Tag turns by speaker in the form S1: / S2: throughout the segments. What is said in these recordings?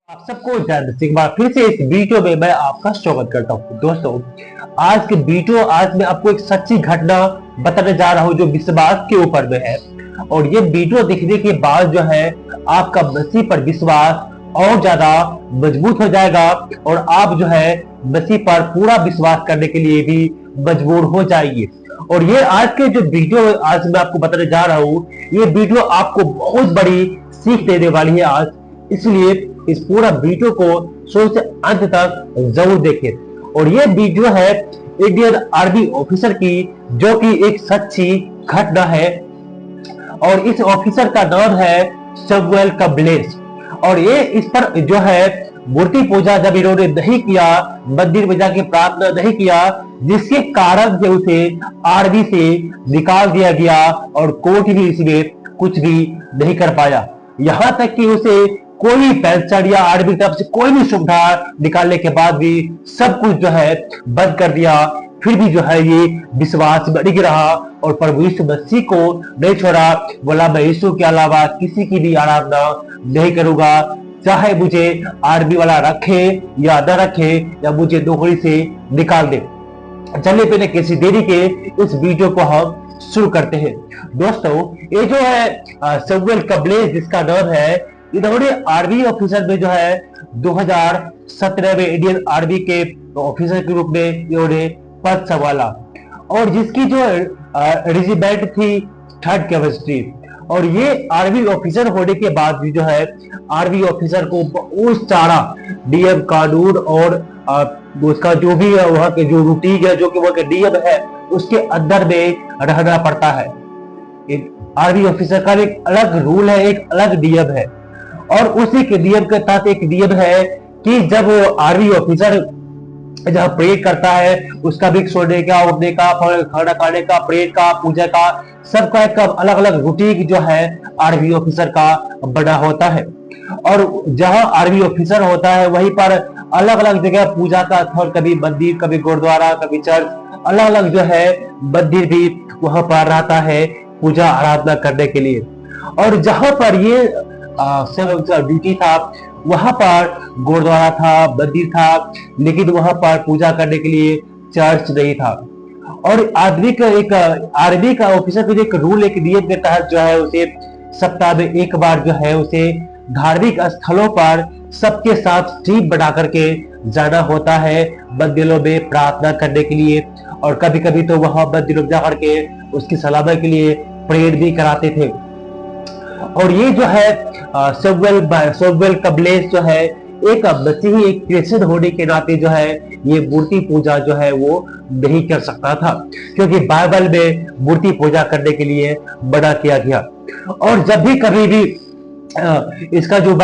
S1: आप सबको एक बार फिर से इस वीडियो में मैं आपका स्वागत करता हूँ। दोस्तों, आज के वीडियो आज मैं आपको एक सच्ची घटना बताने जा रहा हूँ जो विश्वास के ऊपर में है। और ये वीडियो देखने के बाद जो है आपका मसीह पर विश्वास और ज्यादा मजबूत हो जाएगा और आप जो है मसीह पर पूरा विश्वास करने के लिए भी मजबूर हो जाएंगे। और ये आज के जो वीडियो आज मैं आपको बताने जा रहा हूँ, ये वीडियो आपको बहुत बड़ी सीख देने वाली है आज, इसलिए इस पूरा वीडियो को शुरू से अंत तक जरूर देखें। और ये वीडियो है इंडियन आर्मी ऑफिसर की, जो कि एक सच्ची घटना है। और इस ऑफिसर का नाम है सैमुअल कबलेस। और ये इस पर जो है मूर्ति पूजा जब इन्होंने नहीं किया, मंदिर में जाके प्रार्थना नहीं किया, जिसके कारण से उसे आर्मी से निकाल दिया गया और कोर्ट भी इसमें कुछ भी नहीं कर पाया। यहां तक कि उसे कोई पेंशन या आर्मी की तरफ से कोई भी सुविधा निकालने के बाद भी सब कुछ जो है बंद कर दिया। फिर भी जो है ये विश्वास बनी रहा और प्रभु यीशु मसीह को नहीं छोड़ा। बोला, मैं यीशु के अलावा किसी की भी आराधना नहीं करूंगा, चाहे मुझे आर्मी वाला रखे या न रखे या मुझे नौकरी से निकाल दे। चलिए बिना किसी देरी के इस वीडियो को हम शुरू करते हैं। दोस्तों, ये जो है सैमुअल कबलेस जिसका नाम है, इन्होंने आर्मी ऑफिसर में जो है 2017 में इंडियन आर्मी के ऑफिसर के रूप में इन्होंने पद संभाला। और जिसकी जो रेजिमेंट थी 3rd कैवेस्ट्री। और ये आर्मी ऑफिसर होने के बाद भी जो है आर्मी ऑफिसर को बहुत सारा डीएम कानून और उसका जो भी वहां के जो रूटीन है, जो कि वहां के डीएम है, उसके अंदर में रहना पड़ता है। आर्मी ऑफिसर का एक अलग रूल है, एक अलग डीएम है। और उसी के नियम के तहत एक नियम है कि जब आर्मी ऑफिसर जब प्रेयर करता है, उसका भी सोने का, उठने का, खाना खाने का, प्रेयर का, पूजा का, सबका एक अलग अलग रूटीन जो है आर्मी ऑफिसर का बना होता है। और जहां आर्मी ऑफिसर होता है वहीं पर अलग अलग जगह पूजा का स्थल, कभी मंदिर, कभी गुरुद्वारा, कभी चर्च, अलग अलग जो है मंदिर भी वहां पर रहता है पूजा आराधना करने के लिए। और जहां पर ये ड्यूटी था, वहां पर गुरुद्वारा था, मंदिर था, लेकिन वहां पर पूजा करने के लिए चर्च नहीं था। और आर्मी का ऑफिसर का एक रूल, एक नियम के तहत जो है उसे सप्ताह में एक बार जो है उसे धार्मिक स्थलों पर सबके साथ टीम बना करके जाना होता है मंदिरों में प्रार्थना करने के लिए। और कभी कभी तो वहां मंदिरों में जाकर के उसकी सलामती के लिए प्रेयर भी कराते थे। और ये जो है सैमुअल कबलेस जो है एक मसीही, एक क्रिश्चियन होने के नाते जो है ये मूर्ति पूजा जो है वो नहीं कर सकता था, क्योंकि बाइबल में मूर्ति पूजा करने के लिए मना किया गया। और जब भी कभी भी इसका जो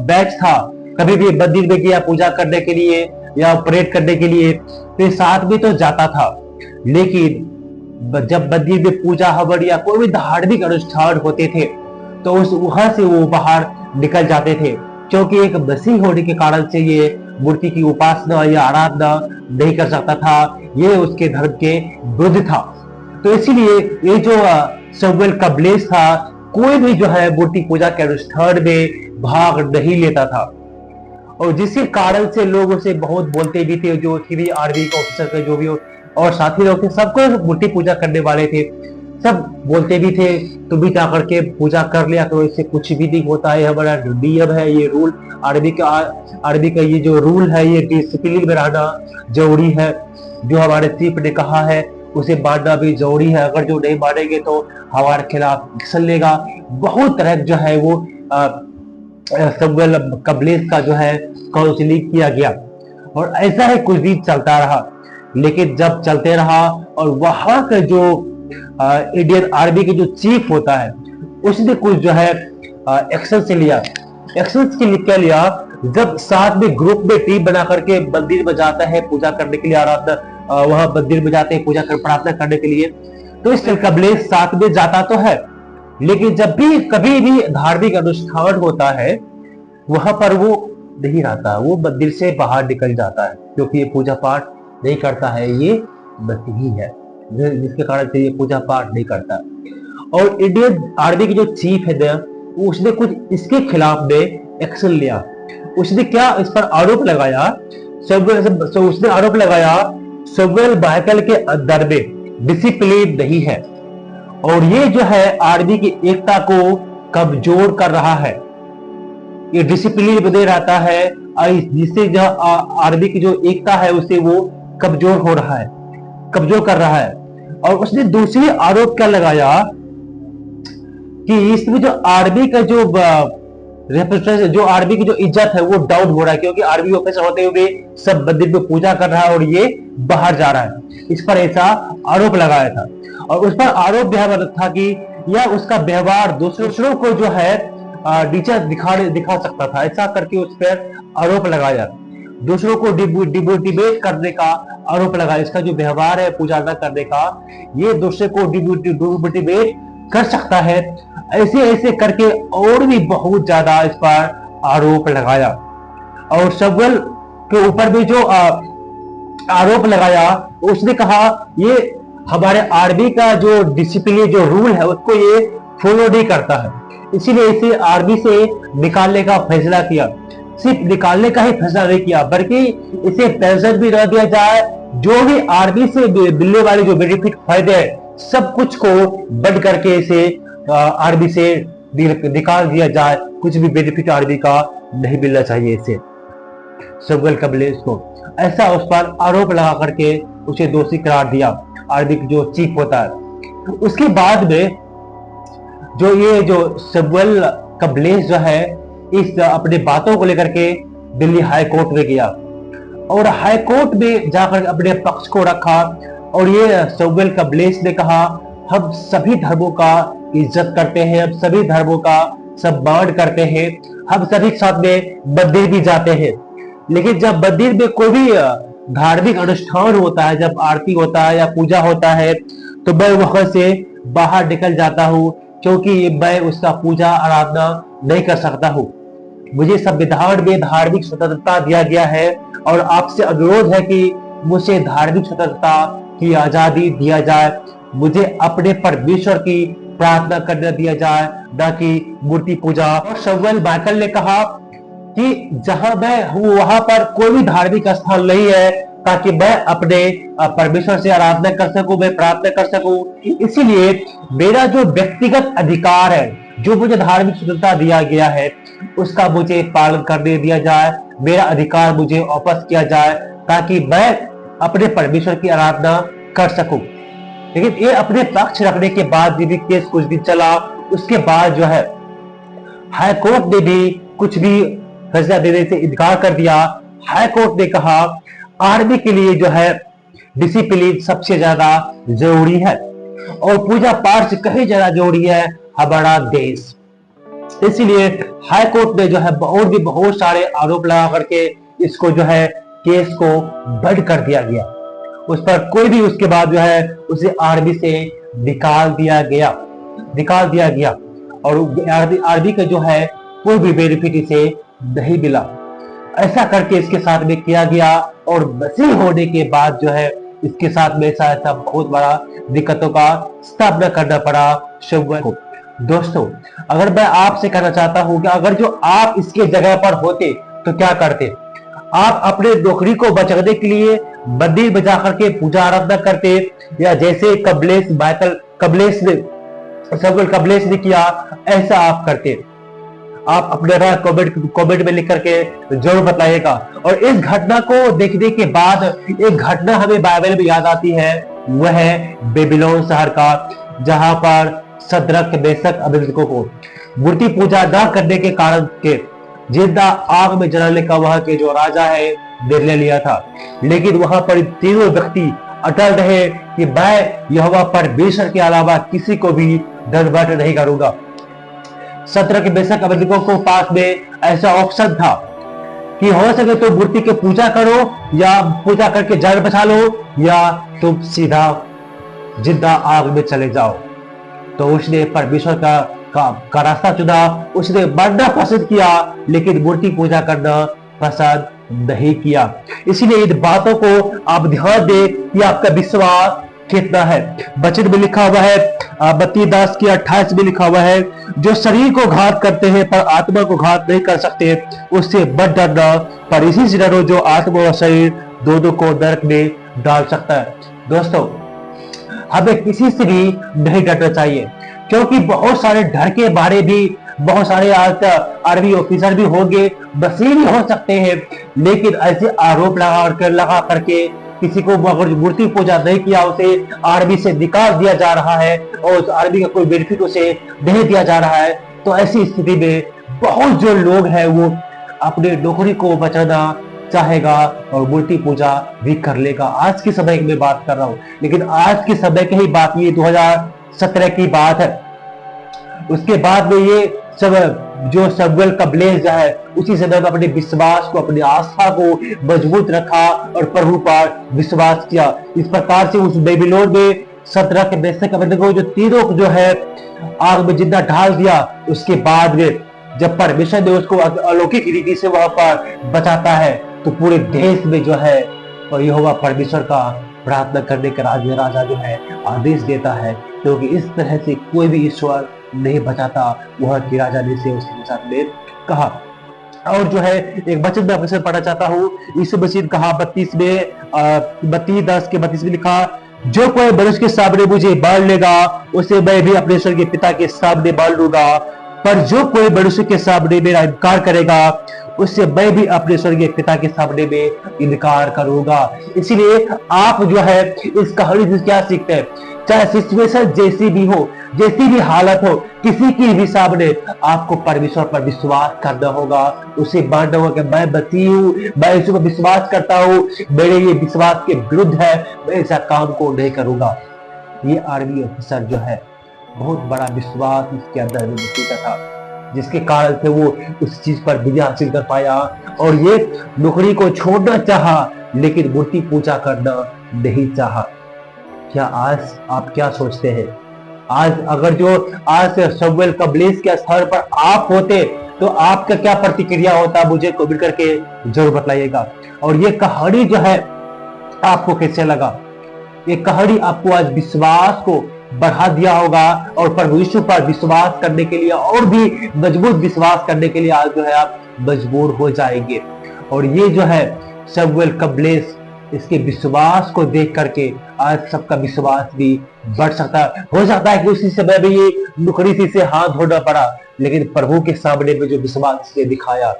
S1: बैच था, कभी भी मंदिर में गया पूजा करने के लिए या प्रेयर करने के लिए, तो साथ में तो जाता था, लेकिन जब मंदिर में पूजा हवन या कोई भी धार्मिक अनुष्ठान होते थे तो उस वहां से वो बाहर निकल जाते थे, क्योंकि एक मसीह होने के कारण से ये मूर्ति की उपासना या आराधना नहीं कर सकता था, ये उसके धर्म के विरुद्ध था। तो इसीलिए ये जो सैमुअल कबलेस था, कोई भी जो है मूर्ति पूजा के अनुष्ठान में भाग नहीं लेता था। और जिसके कारण से लोग उसे बहुत बोलते भी थे, जो भी आर्मी का ऑफिसर का जो भी और साथी लोग थे, सबको मूर्ति पूजा करने वाले थे, सब बोलते भी थे तुम भी जा करके पूजा कर लिया तो इससे कुछ भी नहीं होता है, हमारा नियम है, ये रूल आर्मी का ये जो रूल है, ये डिसिप्लिन में रहना जरूरी है, जो हमारे चीफ ने कहा है उसे मानना भी जरूरी है, अगर जो नहीं मानेंगे तो हमारे खिलाफ चलेगा। बहुत तरह जो है वो सैमुअल कबलेस का जो है काउंसलिंग किया गया। और ऐसा ही कुछ दिन चलता रहा, लेकिन जब चलते रहा और वहां का जो इंडियन आर्मी के जो चीफ होता है उसने कुछ जो है एक्शन से लिया। एक्शन के लिए क्या लिया, जब साथ में ग्रुप में टीम बना करके मंदिर में जाता है पूजा करने के लिए, आराधना वहां मंदिर में जाते हैं पूजा कर प्रार्थना करने के लिए, तो इस कबलेस साथ में जाता तो है, लेकिन जब भी कभी भी धार्मिक अनुष्ठान होता है वहां पर वो नहीं रहता, वो मंदिर से बाहर निकल जाता है, क्योंकि ये पूजा पाठ नहीं करता है, ये मसीही है, जिसके कारण से ये पूजा पाठ नहीं करता। और इंडियन आर्मी की जो चीफ है उसने कुछ इसके खिलाफ में एक्शन लिया। उसने क्या इस पर आरोप लगाया, उसने आरोप लगाया सैमुअल बाइकल के अंदर में डिसिप्लिन नहीं है और ये जो है आर्मी की एकता को कमजोर कर रहा है। ये डिसिप्लिन बने रहता है जिससे जो आर्मी की जो एकता है उसे वो कमजोर हो रहा है, कमजोर कर रहा है। और उसने दूसरी आरोप क्या लगाया कि इसमें जो आर्मी का जो रेपुटेशन, जो आर्मी की जो इज्जत है वो डाउन हो रहा है, क्योंकि आर्मी ऑफिसर होते हुए सब मंदिर में पूजा कर रहा है और ये बाहर जा रहा है। इस पर ऐसा आरोप लगाया था और उस पर आरोप यह था कि यह उसका व्यवहार दूसरों को जो है नीचा दिखा सकता था, ऐसा करके उस पर आरोप लगाया। दूसरों को डिमोटिवेट करने का आरोप लगाया। इसका जो व्यवहार है पूजा न करने का, ये दूसरे को डिमोटिवेट कर सकता है। ऐसे ऐसे करके और भी बहुत ज्यादा इस पर आरोप लगाया और सैमुअल के ऊपर भी जो आरोप लगाया उसने कहा ये हमारे आर्मी का जो डिसिप्लिन, जो रूल है उसको ये फॉलो नहीं करता है, इसीलिए इसे आर्मी से निकालने का फैसला किया। सिर्फ निकालने का ही फैसला नहीं किया बल्कि इसे पेंशन भी न दिया जाए, जो भी आर्मी से मिलने वाले जो बेनिफिट फायदे हैं सब कुछ को बंद करके इसे आर्मी से निकाल दिया जाए। कुछ भी बेनिफिट आर्मी का नहीं मिलना चाहिए इसे, सैमुअल कबलेस को। ऐसा उस पर आरोप लगा करके उसे दोषी करार दिया आर्मी की जो चीफ होता है। उसके बाद में जो सैमुअल कबलेस जो है इस अपने बातों को लेकर के दिल्ली हाई कोर्ट में गया और हाई कोर्ट में जाकर अपने पक्ष को रखा और ये सैमुअल कबलेस ने कहा हम सभी धर्मों का इज्जत करते हैं, हम सभी धर्मों का सम्मान करते हैं, हम सभी साथ में मंदिर भी जाते हैं, लेकिन जब मंदिर में कोई भी धार्मिक अनुष्ठान होता है, जब आरती होता है या पूजा होता है तो मैं वहां से बाहर निकल जाता हूँ, क्योंकि मैं उसका पूजा आराधना नहीं कर सकता हूँ। मुझे संविधान में धार्मिक स्वतंत्रता दिया गया है और आपसे अनुरोध है कि मुझे धार्मिक स्वतंत्रता की आजादी दिया जाए, मुझे अपने परमेश्वर की प्रार्थना करने दिया जाए, न कि मूर्ति पूजा। और सैमुअल बाइकल ने कहा कि जहां मैं हूं वहां पर कोई भी धार्मिक स्थान नहीं है ताकि मैं अपने परमेश्वर से आराधना कर सकूं, मैं प्रार्थना कर सकूं। इसीलिए मेरा जो व्यक्तिगत अधिकार है, जो मुझे धार्मिक स्वतंत्रता दिया गया है, उसका मुझे पालन करने दिया जाए, मेरा अधिकार मुझे वापस किया जाए ताकि मैं अपने परमेश्वर की आराधना कर सकूं। लेकिन ये अपने पक्ष रखने के बाद भी केस कुछ दिन चला। उसके बाद जो है हाई कोर्ट ने भी कुछ भी फैसला देने से इनकार कर दिया। हाई कोर्ट ने कहा आर्मी के लिए जो है डिसिप्लिन सबसे ज्यादा जरूरी है और पूजा पाठ से कहीं ज्यादा जरूरी है हमारा देश। इसीलिए हाई कोर्ट ने जो है और भी बहुत सारे आरोप लगा करके इसको जो है केस को बंद कर दिया गया। उस पर कोई भी उसके बाद जो है उसे आर्मी से निकाल दिया गया और आर्मी का जो है कोई भी बेनिफिट इसे नहीं मिला। ऐसा करके इसके साथ में किया गया और वसील होने के बाद जो है इसके साथ में ऐसा बहुत बड़ा दिक्कतों का सामना करना पड़ा सैमुअल को। दोस्तों, अगर मैं आपसे कहना चाहता हूं कि अगर जो आप इसके जगह पर होते तो क्या करते? आप अपने नौकरी को बचाने के लिए मंदिर में जाकर के पूजा आराधना करते, या जैसे सैमुअल कबलेस ने किया ऐसा आप करते? आप अपने राय कमेंट में लिख करके जरूर बताइएगा। और इस घटना को देखने के बाद एक घटना हमें बाइबल में याद आती है, वह है बेबीलोन शहर का, जहां पर शद्रक मेशक अबेदनगो को मूर्ति पूजा न करने के कारण के जिंदा आग में जलाने का वहां के जो राजा है निर्णय लिया था। लेकिन वहां पर तीनों व्यक्ति अटल रहे कि मैं यहोवा परमेश्वर के अलावा किसी को भी दंडवत नहीं करूंगा। शद्रक मेशक अबेदनगो को पास में ऐसा ऑप्शन था कि हो सके तो मूर्ति की पूजा करो या पूजा करके जान बचा लो, या तुम सीधा जिंदा आग में चले जाओ। तो उसने परमेश्वर का रास्ता चुना, उसने मरना पसंद किया लेकिन मूर्ति पूजा करना पसंद नहीं किया। इसलिए इन बातों को आप ध्यान दें कि आपका विश्वास कितना है। वचन में लिखा हुआ है 32 की 28 में लिखा हुआ है, जो शरीर को घात करते हैं पर आत्मा को घात नहीं कर सकते, उससे मत डरना, पर इसी से डरो जो आत्मा और शरीर दोनों को नरक में डाल सकता है। दोस्तों, हमें किसी से भी नहीं डरना चाहिए, क्योंकि बहुत सारे डर के बारे भी बहुत सारे आर्मी ऑफिसर भी होंगे, वसीम भी हो सकते हैं, लेकिन ऐसे आरोप लगा करके किसी को अगर मूर्ति पूजा नहीं किया उसे आर्मी से निकाल दिया जा रहा है और उस आर्मी का कोई बेनिफिट उसे नहीं दिया जा रहा है, तो ऐसी स्थिति में बहुत जो लोग हैं वो अपने नौकरी को बचाना चाहेगा और मूर्ति पूजा भी कर लेगा। आज के समय में बात कर रहा हूं, लेकिन आज के समय की ही बात, ये 2017 की बात है। उसके बाद में ये सब जो शमूएल का ब्लेस है, उसी समय में अपने विश्वास को, अपनी आस्था को मजबूत रखा और प्रभु पर विश्वास किया। इस प्रकार से उस बेबीलोन में 17 के बेशक को जो तीनों जो है आग में जिंदा डाल दिया। उसके बाद में जब परमेश्वर ने उसको अलौकिक रीति से वहां पर बचाता है, तो पूरे देश में जो है और यहोवा परमेश्वर का प्रार्थना करने का राजा जो है आदेश देता है, क्योंकि इस तरह से कोई भी ईश्वर नहीं बचाता। वह की राजा ने से उसके साथ में कहा। और जो है एक वचन में आपके साथ पढ़ना चाहता हूँ, यीशु मसीह ने कहा 32 में 32 में लिखा, जो कोई मनुष्य के सामने मुझे बांध लेगा उसे मैं भी अपने स्वर्गीय पिता के सामने बांध लूंगा, पर जो कोई मनुष्य के सामने मेरा इनकार करेगा उससे मैं भी अपने स्वर्गीय पिता के सामने में इनकार करूंगा। इसलिए आप जो है इस कहानी से क्या सीखते हैं, चाहे सिचुएशन जैसी भी हो, जैसी भी हालत हो, किसी की भी सामने आपको परमेश्वर पर विश्वास करना होगा, उसे मानना होगा कि मैं बची हूँ, मैं इस पर विश्वास करता हूँ, मेरे ये विश्वास के विरुद्ध है, मैं ऐसा काम को नहीं करूंगा। ये आर्मी ऑफिसर जो है बहुत बड़ा विश्वास इसके अंदर का था, जिसके कारण से वो उस चीज पर विजय हासिल कर पाया और ये नौकरी को छोड़ना चाहा, लेकिन मूर्ति पूजा करना नहीं चाहा। क्या आज आप क्या सोचते हैं? आज अगर जो आज शमूएल का ब्लेस के स्थान पर आप होते तो आपका क्या प्रतिक्रिया होता, मुझे कमेंट करके जरूर बताइएगा। और ये कहानी जो है आपको कैसे लगा? ये कहानी आपको आज विश्वास को बढ़ा दिया होगा और प्रभु यीशु पर विश्वास करने के लिए और भी मजबूत विश्वास करने के लिए आज जो है आप मजबूर हो जाएंगे। और ये जो है शमूएल का ब्लेस, इसके विश्वास को देख करके आज सबका विश्वास भी बढ़ सकता है। हो सकता है कि उसी समय में ये नौकरी से हाथ धोना पड़ा, लेकिन प्रभु के सामने में जो विश्वास इसने दिखाया,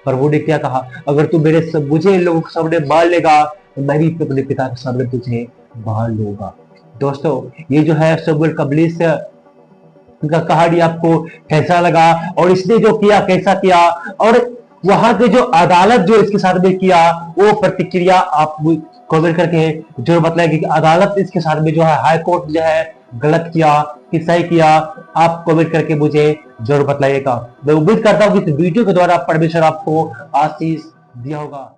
S1: प्रभु ने क्या कहा, अगर तू मुझे लोगों के सामने मान लेगा तो मैं भी अपने पिता के सामने तुझे मान लूंगा। दोस्तों, ये जो है शमूएल का ब्लेस का कहानी आपको कैसा लगा और इसने जो किया कैसा किया, और वहां के जो अदालत जो इसके साथ में किया वो प्रतिक्रिया आप कमेंट करके जरूर बताएंगे कि अदालत इसके साथ में जो है हाई कोर्ट जो है गलत किया कि सही किया, आप कमेंट करके मुझे जरूर बताइएगा। मैं उम्मीद करता हूँ कि इस वीडियो के द्वारा परमेश्वर आपको आशीष दिया होगा।